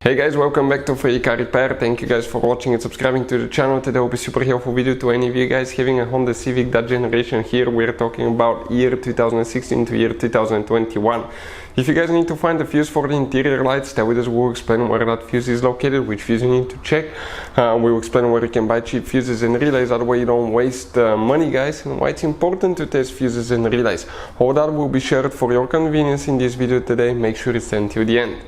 Hey guys, welcome back to Free Car Repair. Thank you guys for watching and subscribing to the channel. Today will be super helpful video to any of you guys having a Honda Civic, that generation. Here we're talking about year 2016 to year 2021. If you guys need to find the fuse for the interior lights, stay with us. We'll explain where that fuse is located, which fuse you need to check. We'll explain where you can buy cheap fuses and relays, that way you don't waste money, guys, and why it's important to test fuses and relays. All that will be shared for your convenience in this video today. Make sure it's until the end.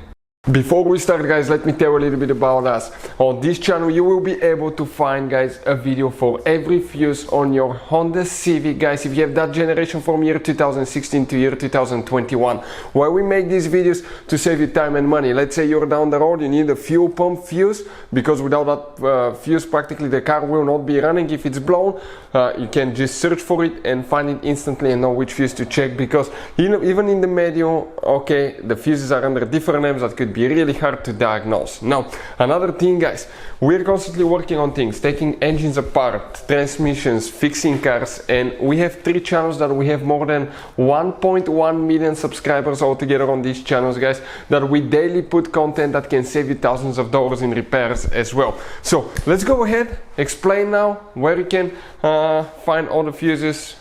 Before we start, guys, let me tell you a little bit about us. On this channel you will be able to find, guys, a video for every fuse on your Honda Civic, guys, if you have that generation from year 2016 to year 2021, where we make these videos to save you time and money. Let's say you're down the road, you need a fuel pump fuse, because without that fuse practically the car will not be running if it's blown. You can just search for it and find it instantly and know which fuse to check, because even in the manual, okay, the fuses are under different names that could be really hard to diagnose. Now, another thing, guys, we're constantly working on things, taking engines apart, transmissions, fixing cars, and we have 3 channels that we have more than 1.1 million subscribers altogether on these channels, guys, that we daily put content that can save you thousands of dollars in repairs as well. So let's go ahead, explain now where you can find all the fuses.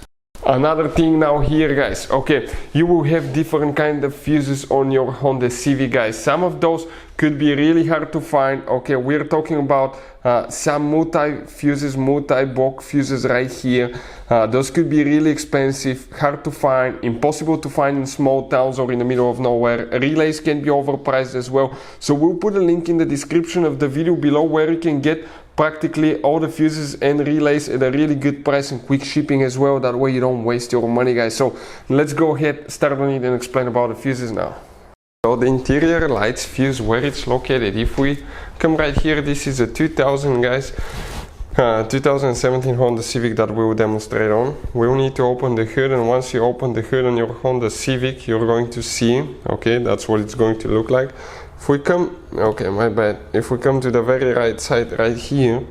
Another thing now here, guys, okay, you will have different kind of fuses on your Honda Civic, guys. Some of those could be really hard to find. Okay, we're talking about some multi-fuses, multi-block fuses right here. Those could be really expensive, hard to find, impossible to find in small towns or in the middle of nowhere. Relays can be overpriced as well. So we'll put a link in the description of the video below where you can get practically all the fuses and relays at a really good price and quick shipping as well. That way you don't waste your money, guys. So let's go ahead, start on it and explain about the fuses now. So the interior lights fuse, where it's located. If we come right here, this is a 2000, guys, 2017 Honda Civic that we will demonstrate on. We'll need to open the hood, and once you open the hood on your Honda Civic, you're going to see, okay, that's what it's going to look like. If we come, okay, my bad, if we come to the very right side right here,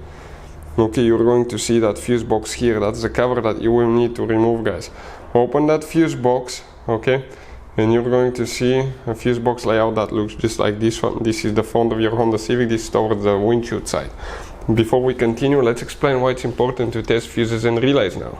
okay, you're going to see that fuse box here. That's the cover that you will need to remove, guys. Open that fuse box, okay, and you're going to see a fuse box layout that looks just like this one. This is the front of your Honda Civic, this is towards the windshield side. Before we continue, let's explain why it's important to test fuses and relays now.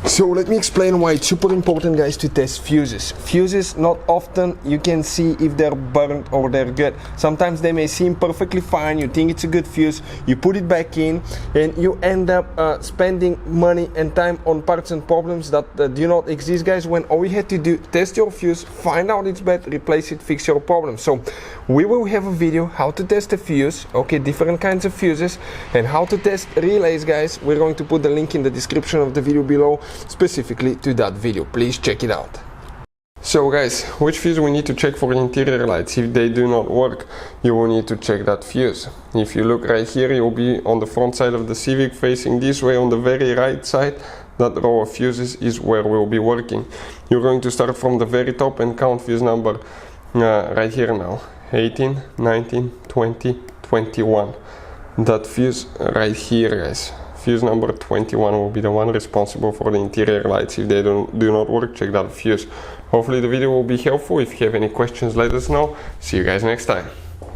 So let me explain why it's super important, guys, to test fuses. Fuses, not often you can see if they're burnt or they're good. Sometimes they may seem perfectly fine, you think it's a good fuse, you put it back in, and you end up spending money and time on parts and problems that do not exist, guys, when all you had to do, test your fuse, find out it's bad, replace it, fix your problem. So we will have a video how to test a fuse, okay, different kinds of fuses, and how to test relays, guys. We're going to put the link in the description of the video below, specifically to that video. Please check it out. So, guys, which fuse we need to check for interior lights? If they do not work, you will need to check that fuse. If you look right here, you'll be on the front side of the Civic facing this way. On the very right side, that row of fuses is where we'll be working. You're going to start from the very top and count fuse number right here now. 18, 19, 20, 21. That fuse right here, guys, fuse number 21 will be the one responsible for the interior lights. If they do not work, check that fuse. Hopefully the video will be helpful. If you have any questions, let us know. See you guys next time.